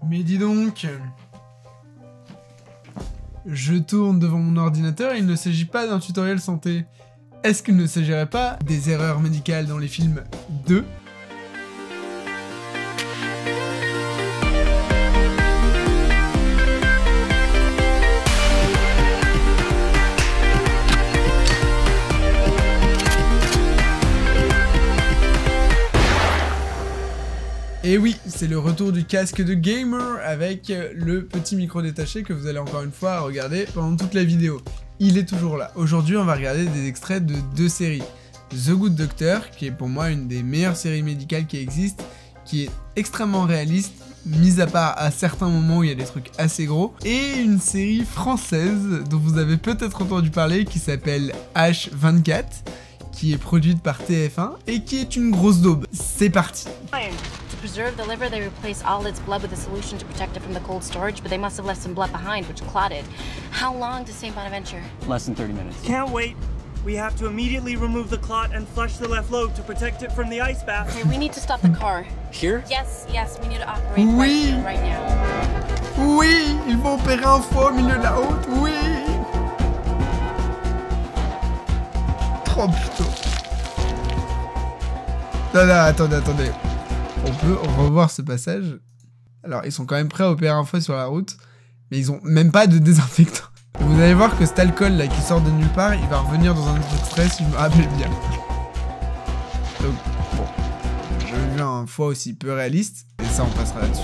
Mais dis donc... Je tourne devant mon ordinateur et il ne s'agit pas d'un tutoriel santé. Est-ce qu'il ne s'agirait pas des erreurs médicales dans les films 2 ? Et oui, c'est le retour du casque de gamer avec le petit micro détaché que vous allez encore une fois regarder pendant toute la vidéo. Il est toujours là. Aujourd'hui, on va regarder des extraits de deux séries. The Good Doctor, qui est pour moi une des meilleures séries médicales qui existent, qui est extrêmement réaliste, mis à part à certains moments où il y a des trucs assez gros, et une série française dont vous avez peut-être entendu parler qui s'appelle H24, qui est produite par TF1 et qui est une grosse daube. C'est parti. To preserve the liver, they replaced all its blood with a solution to protect it from the cold storage, but they must have left some blood behind, which clotted. How long to St. Bonaventure? Less than 30 minutes. Can't wait. We have to immediately remove the clot and flush the left lobe to protect it from the ice bath. Okay, we need to stop the car. Here? Yes, we need to operate right now. Oui, il faut opérer un foie au milieu de la route, oui. Oh putain. Non, attendez. On peut revoir ce passage. Alors, ils sont quand même prêts à opérer un foie sur la route, mais ils ont même pas de désinfectant. Vous allez voir que cet alcool là qui sort de nulle part, il va revenir dans un autre extrait si je me rappelle bien. Donc, bon, j'ai vu un foie aussi peu réaliste, et ça on passera là-dessus.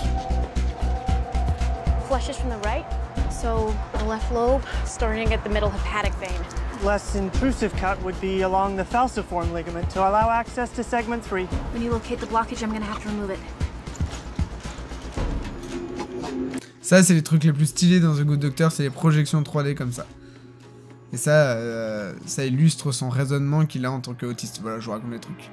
Flush is from the right, so the left lobe starting at the middle hepatic vein. Less intrusive cut would be along the falciform ligament to allow access to segment 3. When you locate the blockage, I'm gonna have to remove it. Ça, c'est les trucs les plus stylés dans The Good Doctor, c'est les projections 3D comme ça. Et ça, ça illustre son raisonnement qu'il a en tant qu'autiste. Voilà, je vous raconte les trucs.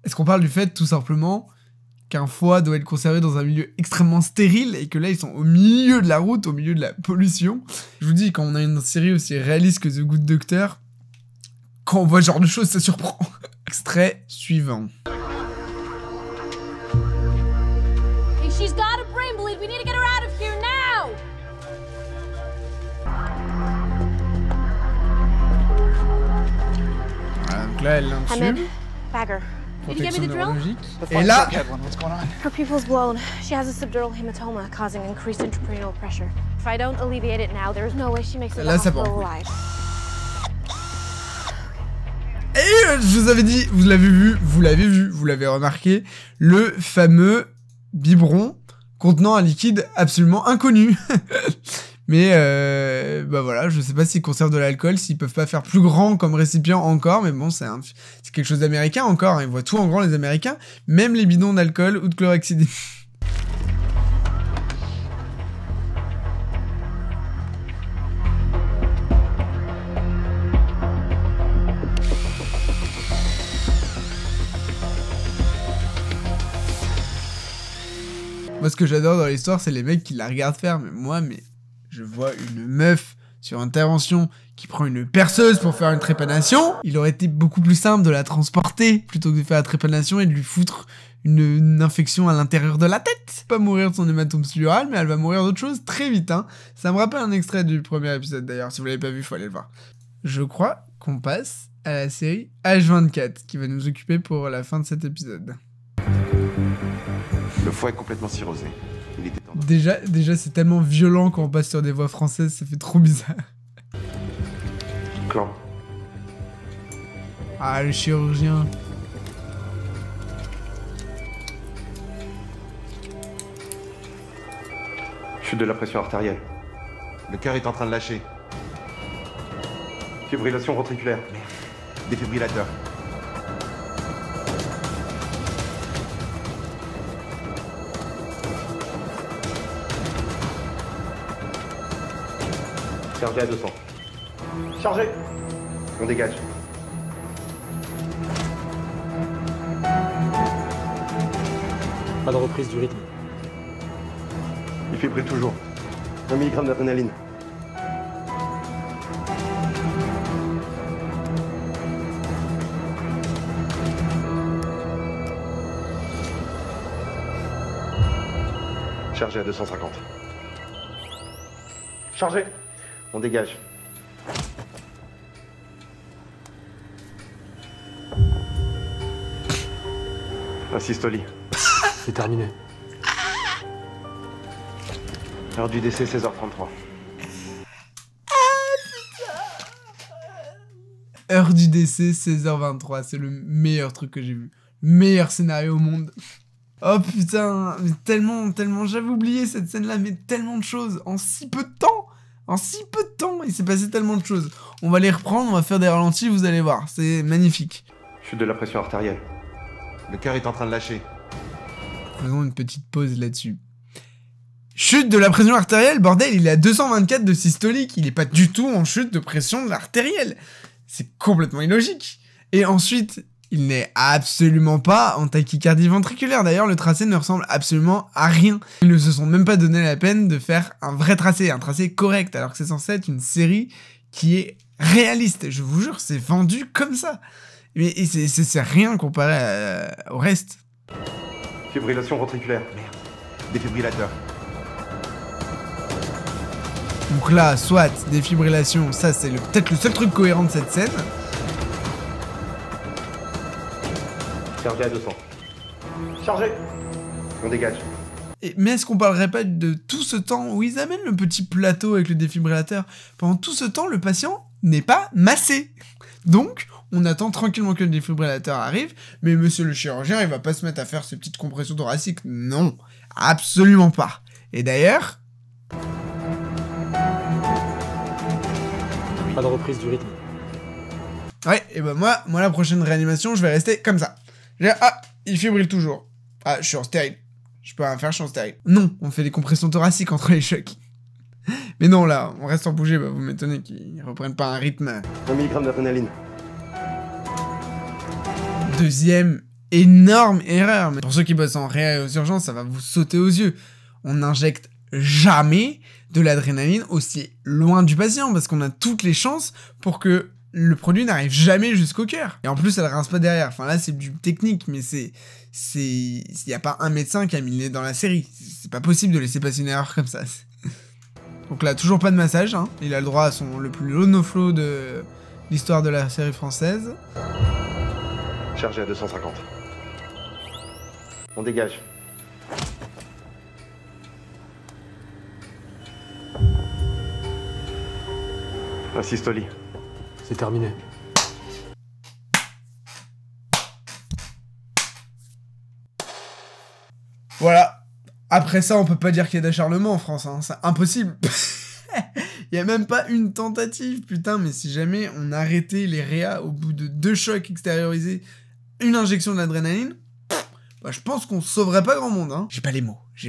Est-ce qu'on parle du fait, tout simplement, qu'un foie doit être conservé dans un milieu extrêmement stérile et que là, ils sont au milieu de la route, au milieu de la pollution. Je vous dis, quand on a une série aussi réaliste que The Good Doctor, quand on voit ce genre de choses, ça surprend. Extrait suivant. Hey, she's got a brain bleed. We need to get her out of here now. Voilà, donc là, elle l'intube. Bagger. Did you get Protection me the drill? neurologique. Et là, What's going on? Her pupil's blown. She has a subdural hematoma causing increased intracranial pressure. If I don't alleviate it now, there's no way she makes it to the là, ça hospital part. alive. Et je vous avais dit, vous l'avez vu, vous l'avez remarqué, le fameux biberon contenant un liquide absolument inconnu. Mais bah voilà, je sais pas s'ils conservent de l'alcool, s'ils peuvent pas faire plus grand comme récipient encore, mais bon, c'est quelque chose d'américain encore, hein, ils voient tout en grand les Américains, même les bidons d'alcool ou de chlorhexidine. Moi, ce que j'adore dans l'histoire, c'est les mecs qui la regardent faire, mais je vois une meuf sur intervention qui prend une perceuse pour faire une trépanation. Il aurait été beaucoup plus simple de la transporter plutôt que de faire la trépanation et de lui foutre une infection à l'intérieur de la tête. Pas mourir de son hématome pleural, mais elle va mourir d'autre chose très vite, hein. Ça me rappelle un extrait du premier épisode d'ailleurs, si vous l'avez pas vu, faut aller le voir. Je crois qu'on passe à la série H24, qui va nous occuper pour la fin de cet épisode. Le foie est complètement cirrhosé. Il était temps de... Déjà c'est tellement violent quand on passe sur des voix françaises, ça fait trop bizarre. Clan. Ah, le chirurgien. Chute de la pression artérielle. Le cœur est en train de lâcher. Fibrillation ventriculaire. Défibrillateur. Chargé à 200. Chargé. On dégage. Pas de reprise du rythme. Il fébrile toujours. 1 mg d'adrénaline. Chargé à 250. Chargé. On dégage. Assiste au lit. C'est terminé. Heure du décès, 16h33. Heure du décès, 16h23. C'est le meilleur truc que j'ai vu. Meilleur scénario au monde. Oh putain, mais tellement, j'avais oublié cette scène-là, mais tellement de choses, en si peu de temps. En si peu de temps, il s'est passé tellement de choses. On va les reprendre, on va faire des ralentis, vous allez voir, c'est magnifique. Chute de la pression artérielle. Le cœur est en train de lâcher. Faisons une petite pause là-dessus. Chute de la pression artérielle, bordel, il est à 224 de systolique, il est pas du tout en chute de pression artérielle. C'est complètement illogique. Et ensuite, il n'est absolument pas en tachycardie ventriculaire. D'ailleurs, le tracé ne ressemble absolument à rien. Ils ne se sont même pas donné la peine de faire un vrai tracé, un tracé correct, alors que c'est censé être une série qui est réaliste. Je vous jure, c'est vendu comme ça. Mais c'est rien comparé au reste. Fibrillation ventriculaire. Merde. Défibrillateur. Donc là, soit défibrillation, ça c'est peut-être le seul truc cohérent de cette scène. Chargé à 200. Chargé. On dégage. Mais est-ce qu'on parlerait pas de tout ce temps où ils amènent le petit plateau avec le défibrillateur? Pendant tout ce temps, le patient n'est pas massé. Donc, on attend tranquillement que le défibrillateur arrive, mais monsieur le chirurgien, il va pas se mettre à faire ses petites compressions thoraciques. Non, absolument pas. Et d'ailleurs... Pas de reprise du rythme. Ouais, et ben moi la prochaine réanimation, je vais rester comme ça. Ah, il fibrille toujours. Ah, je suis en stérile. Je peux rien faire, je suis en stérile. Non, on fait des compressions thoraciques entre les chocs. Mais non, là, on reste en bouger, bah, vous m'étonnez qu'ils reprennent pas un rythme. 1 mg d'adrénaline. Deuxième énorme erreur. Mais pour ceux qui bossent en réa et aux urgences, ça va vous sauter aux yeux. On n'injecte jamais de l'adrénaline aussi loin du patient, parce qu'on a toutes les chances pour que le produit n'arrive jamais jusqu'au cœur. Et en plus, elle rince pas derrière. Enfin là, c'est du technique, mais il y a pas un médecin qui a mis le nez dans la série. C'est pas possible de laisser passer une erreur comme ça. Donc là, toujours pas de massage, hein. Il a le droit à le plus low no flow de l'histoire de la série française. Chargé à 250. On dégage. Assiste au lit. C'est terminé. Voilà. Après ça, on peut pas dire qu'il y a d'acharnement en France, hein. C'est impossible. Il y a même pas une tentative, putain, mais si jamais on arrêtait les réas au bout de 2 chocs extériorisés, une injection d'adrénaline, bah, je pense qu'on sauverait pas grand monde, hein. J'ai pas les mots. Je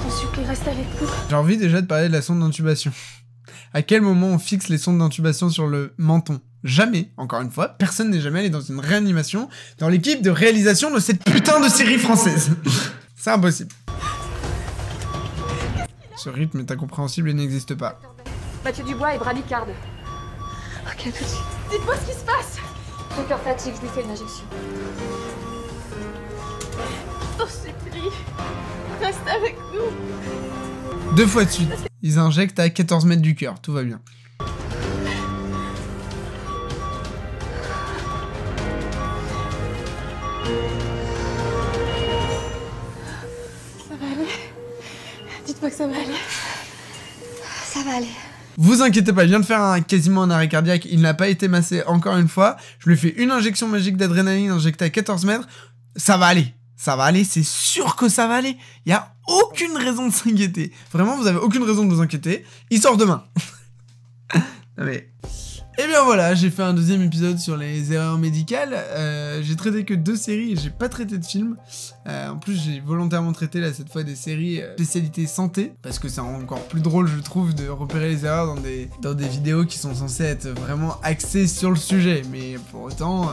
t'en supplie, reste avec nous. J'ai envie déjà de parler de la sonde d'intubation. À quel moment on fixe les sondes d'intubation sur le menton? Jamais, encore une fois, personne n'est jamais allé dans une réanimation dans l'équipe de réalisation de cette putain de série française. C'est impossible. Ce rythme est incompréhensible et n'existe pas. Mathieu Dubois et Bradicarde. Ok, tout de suite. Dites-moi ce qui se passe. Son cœur fatigue, je lui fais une injection. T'en supplie, reste avec nous. 2 fois de suite, ils injectent à 14 mètres du cœur, tout va bien. Ça va aller. Dites-moi que ça va aller. Ça va aller. Vous inquiétez pas, il vient de faire quasiment un arrêt cardiaque, il n'a pas été massé encore une fois. Je lui fais une injection magique d'adrénaline injectée à 14 mètres. Ça va aller. Ça va aller, c'est sûr que ça va aller. Il y a aucune raison de s'inquiéter. Vraiment, vous avez aucune raison de vous inquiéter. Il sort demain. Non mais... Et bien voilà, j'ai fait un 2e épisode sur les erreurs médicales. J'ai traité que 2 séries et j'ai pas traité de films. En plus, j'ai volontairement traité là cette fois des séries spécialité santé, parce que c'est encore plus drôle, je trouve, de repérer les erreurs dans des vidéos qui sont censées être vraiment axées sur le sujet. Mais pour autant,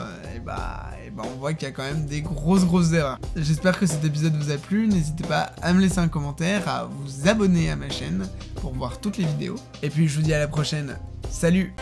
on voit qu'il y a quand même des grosses erreurs. J'espère que cet épisode vous a plu. N'hésitez pas à me laisser un commentaire, à vous abonner à ma chaîne pour voir toutes les vidéos. Et puis je vous dis à la prochaine. Salut!